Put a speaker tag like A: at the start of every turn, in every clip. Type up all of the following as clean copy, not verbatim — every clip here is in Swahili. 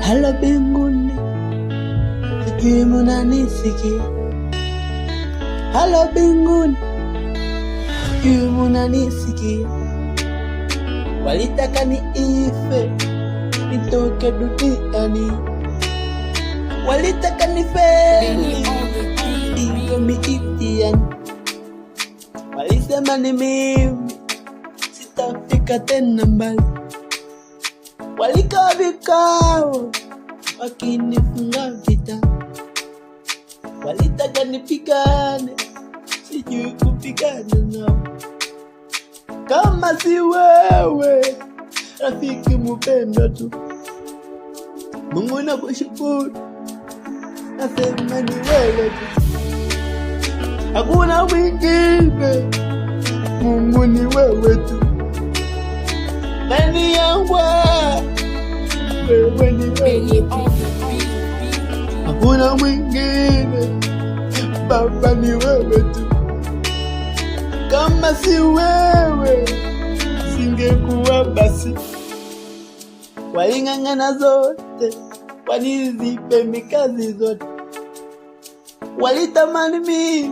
A: Halo mbinguni, sijui munanisikia. Halo mbinguni, sijui munanisikia. Walitaka niife nitoke duniani, walitaka nifeli iwe mitihani. Walisema ni mimi sitafika tena mbali, walikaa vikao wakinifunga vita. Walitaka nipigane, sijui kupigana nao. Kama si wewe rafiki mpendwa tu, Mungu nakushukuru, nasema ni wewe tu, hakuna mwingine. Mungu ni wewe tu, ndani yangu wewe ni wewe tu, hakuna mwingine. Baba ni wewe tu, kama si wewe singekuwa basi. Waling'ang'ana zote wanizipe mikazi zote, walitamani mimi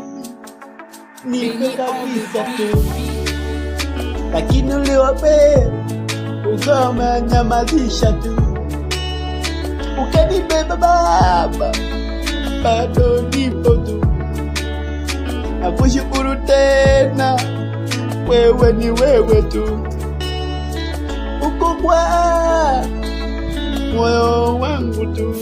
A: nife kabisa tu, lakini uliwapenda ukawanyamazisha tu. Ukanibeba Baba, bado nipo tu. Nakushukuru tena, wewe ni wewe tu, uko kwa moyo wangu tu.